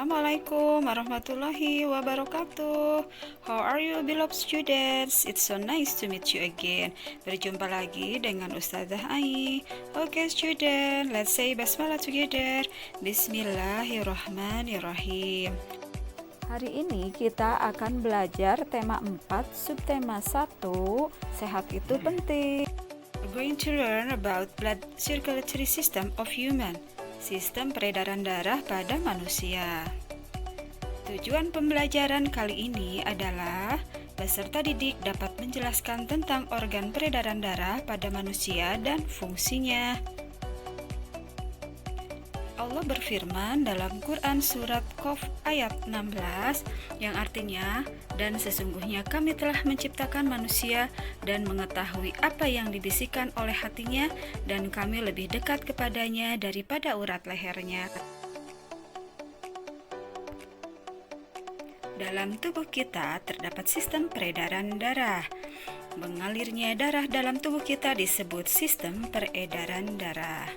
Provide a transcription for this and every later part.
Assalamualaikum warahmatullahi wabarakatuh. How are you beloved students? It's so nice to meet you again. Berjumpa lagi dengan Ustazah Ai. Okay student, let's say basmalah together. Bismillahirrahmanirrahim. Hari ini kita akan belajar tema 4, subtema 1, sehat itu penting. We're going to learn about blood circulatory system of human. Sistem peredaran darah pada manusia. Tujuan pembelajaran kali ini adalah peserta didik dapat menjelaskan tentang organ peredaran darah pada manusia dan fungsinya. Allah berfirman dalam Quran surat Qaf ayat 16 yang artinya, dan sesungguhnya kami telah menciptakan manusia dan mengetahui apa yang dibisikkan oleh hatinya, dan kami lebih dekat kepadanya daripada urat lehernya. Dalam tubuh kita terdapat sistem peredaran darah. Mengalirnya darah dalam tubuh kita disebut sistem peredaran darah.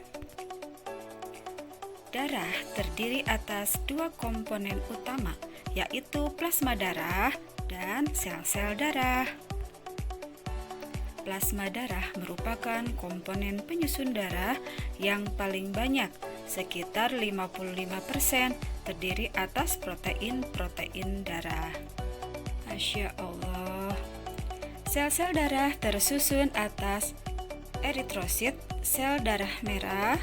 Darah terdiri atas dua komponen utama, yaitu plasma darah dan sel-sel darah. Plasma darah merupakan komponen penyusun darah yang paling banyak, sekitar 55%, terdiri atas protein-protein darah. Masya Allah. Sel-sel darah tersusun atas eritrosit, sel darah merah,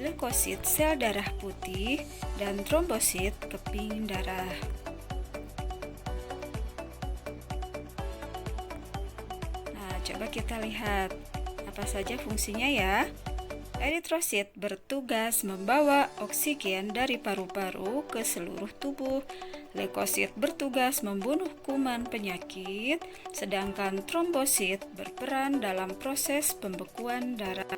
leukosit, sel darah putih, dan trombosit, keping darah. Nah, coba kita lihat apa saja fungsinya ya. Eritrosit bertugas membawa oksigen dari paru-paru ke seluruh tubuh. Leukosit bertugas membunuh kuman penyakit, sedangkan trombosit berperan dalam proses pembekuan darah.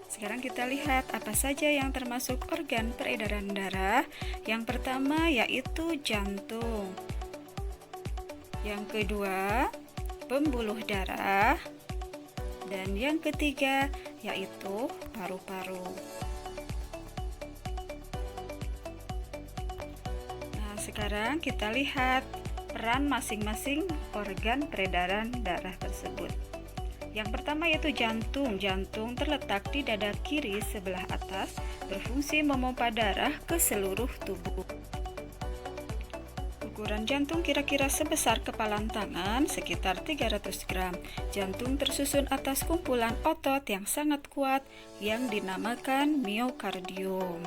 Sekarang kita lihat apa saja yang termasuk organ peredaran darah. Yang pertama yaitu jantung. Yang kedua, pembuluh darah. Dan yang ketiga yaitu paru-paru. Nah, sekarang kita lihat peran masing-masing organ peredaran darah tersebut. Yang pertama yaitu jantung. Jantung terletak di dada kiri sebelah atas, berfungsi memompa darah ke seluruh tubuh. Ukuran jantung kira-kira sebesar kepalan tangan, sekitar 300 gram. Jantung tersusun atas kumpulan otot yang sangat kuat yang dinamakan miokardium.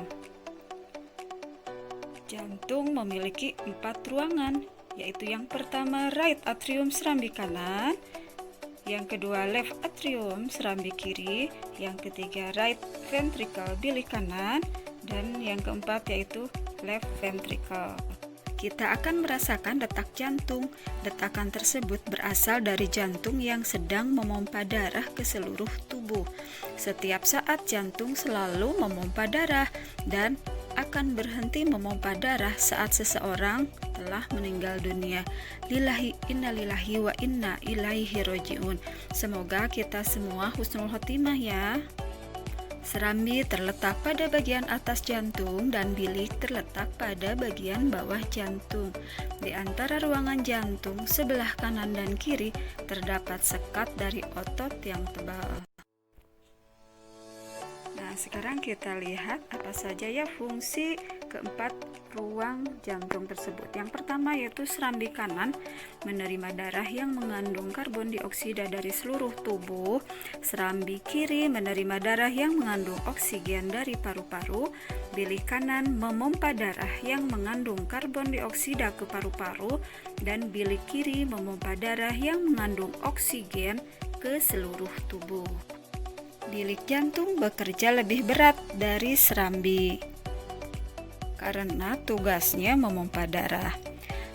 Jantung memiliki 4 ruangan, yaitu yang pertama right atrium serambi kanan, yang kedua left atrium serambi kiri, yang ketiga right ventricle bilik kanan, dan yang keempat yaitu left ventricle. Kita akan merasakan detak jantung. Detakan tersebut berasal dari jantung yang sedang memompa darah ke seluruh tubuh. Setiap saat jantung selalu memompa darah dan akan berhenti memompa darah saat seseorang telah meninggal dunia. Lillahi innalillahi wa inna ilaihi roji'un. Semoga kita semua husnul khotimah ya. Serambi terletak pada bagian atas jantung dan bilik terletak pada bagian bawah jantung. Di antara ruangan jantung sebelah kanan dan kiri terdapat sekat dari otot yang tebal. Nah, sekarang kita lihat apa saja ya fungsi keempat ruang jantung tersebut. Yang pertama yaitu serambi kanan menerima darah yang mengandung karbon dioksida dari seluruh tubuh. Serambi kiri menerima darah yang mengandung oksigen dari paru-paru. Bilik kanan memompa darah yang mengandung karbon dioksida ke paru-paru, dan bilik kiri memompa darah yang mengandung oksigen ke seluruh tubuh. Bilik jantung bekerja lebih berat dari serambi karena tugasnya memompa darah.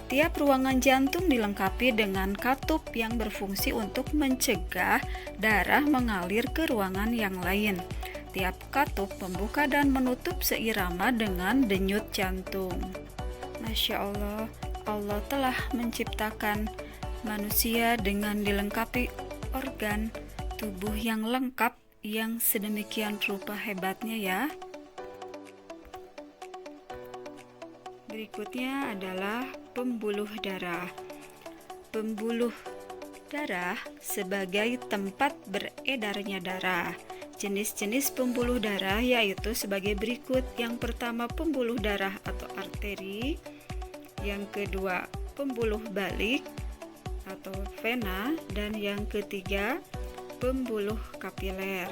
Tiap ruangan jantung dilengkapi dengan katup yang berfungsi untuk mencegah darah mengalir ke ruangan yang lain. Tiap katup membuka dan menutup seirama dengan denyut jantung. Masya Allah, Allah telah menciptakan manusia dengan dilengkapi organ tubuh yang lengkap, yang sedemikian rupa hebatnya ya. Berikutnya adalah pembuluh darah. Pembuluh darah sebagai tempat beredarnya darah. Jenis-jenis pembuluh darah yaitu sebagai berikut. Yang pertama, pembuluh darah atau arteri. Yang kedua, pembuluh balik atau vena. Dan yang ketiga, pembuluh kapiler.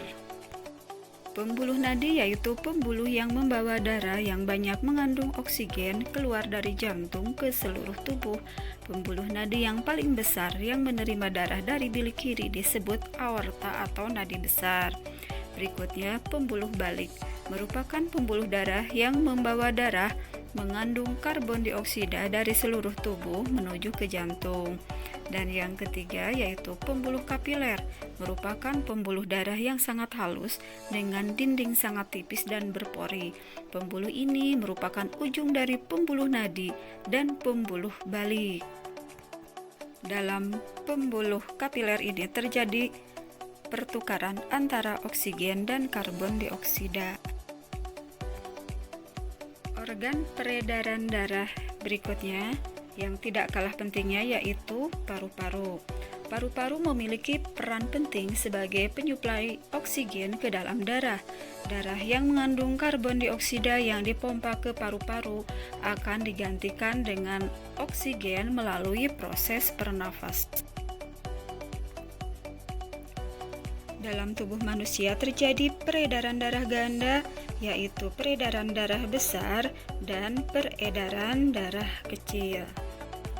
Pembuluh nadi yaitu pembuluh yang membawa darah yang banyak mengandung oksigen keluar dari jantung ke seluruh tubuh. Pembuluh nadi yang paling besar yang menerima darah dari bilik kiri disebut aorta atau nadi besar. Berikutnya, pembuluh balik merupakan pembuluh darah yang membawa darah mengandung karbon dioksida dari seluruh tubuh menuju ke jantung. Dan yang ketiga yaitu pembuluh kapiler, merupakan pembuluh darah yang sangat halus dengan dinding sangat tipis dan berpori. Pembuluh ini merupakan ujung dari pembuluh nadi dan pembuluh balik. Dalam pembuluh kapiler ini terjadi pertukaran antara oksigen dan karbon dioksida. Organ peredaran darah berikutnya yang tidak kalah pentingnya yaitu paru-paru. Paru-paru memiliki peran penting sebagai penyuplai oksigen ke dalam darah. Darah yang mengandung karbon dioksida yang dipompa ke paru-paru akan digantikan dengan oksigen melalui proses pernafasan. Dalam tubuh manusia terjadi peredaran darah ganda, yaitu peredaran darah besar dan peredaran darah kecil.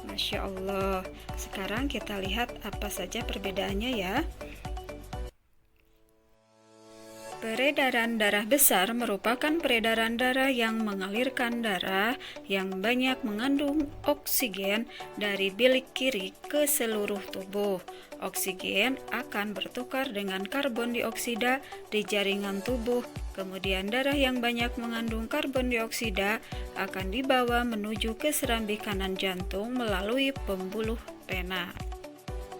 Masya Allah. Sekarang kita lihat apa saja perbedaannya ya. Peredaran darah besar merupakan peredaran darah yang mengalirkan darah yang banyak mengandung oksigen dari bilik kiri ke seluruh tubuh. Oksigen akan bertukar dengan karbon dioksida di jaringan tubuh. Kemudian darah yang banyak mengandung karbon dioksida akan dibawa menuju ke serambi kanan jantung melalui pembuluh vena.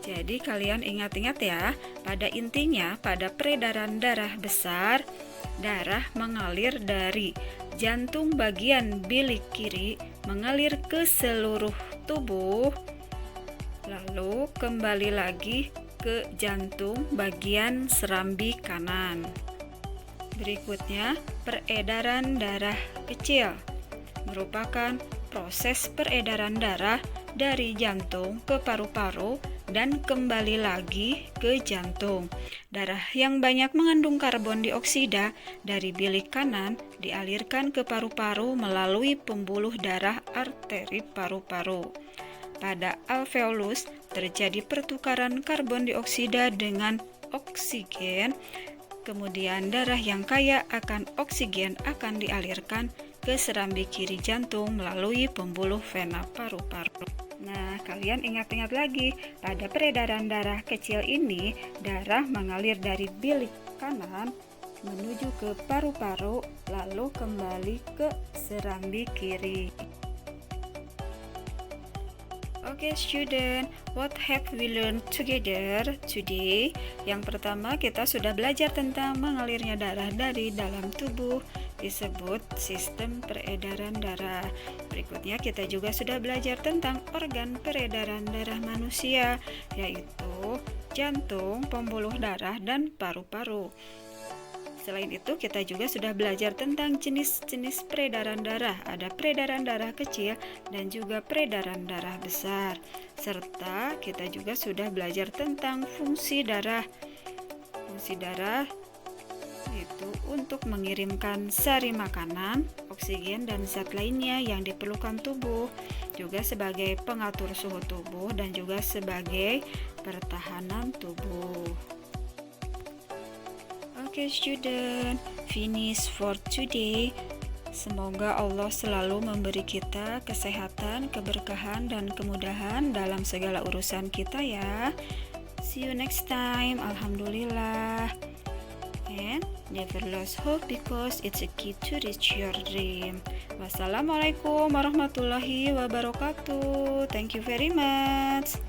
Jadi kalian ingat-ingat ya, pada intinya pada peredaran darah besar, darah mengalir dari jantung bagian bilik kiri mengalir ke seluruh tubuh, lalu kembali lagi ke jantung bagian serambi kanan. Berikutnya, peredaran darah kecil merupakan proses peredaran darah dari jantung ke paru-paru dan kembali lagi ke jantung. Darah yang banyak mengandung karbon dioksida dari bilik kanan dialirkan ke paru-paru melalui pembuluh darah arteri paru-paru. Pada alveolus terjadi pertukaran karbon dioksida dengan oksigen. Kemudian darah yang kaya akan oksigen akan dialirkan ke serambi kiri jantung melalui pembuluh vena paru-paru. Nah, kalian ingat-ingat lagi, pada peredaran darah kecil ini, darah mengalir dari bilik kanan menuju ke paru-paru, lalu kembali ke serambi kiri. Okay student, what have we learned together today? Yang pertama, kita sudah belajar tentang mengalirnya darah dari dalam tubuh, disebut sistem peredaran darah. Berikutnya kita juga sudah belajar tentang organ peredaran darah manusia, yaitu jantung, pembuluh darah, dan paru-paru. Selain itu, kita juga sudah belajar tentang jenis-jenis peredaran darah. Ada peredaran darah kecil dan juga peredaran darah besar. Serta kita juga sudah belajar tentang fungsi darah. Fungsi darah itu untuk mengirimkan sari makanan, oksigen, dan zat lainnya yang diperlukan tubuh, juga sebagai pengatur suhu tubuh dan juga sebagai pertahanan tubuh. Okay student, finish for today. Semoga Allah selalu memberi kita kesehatan, keberkahan, dan kemudahan dalam segala urusan kita ya. See you next time. Alhamdulillah. And never lose hope because it's a key to reach your dream. Wassalamualaikum warahmatullahi wabarakatuh. Thank you very much.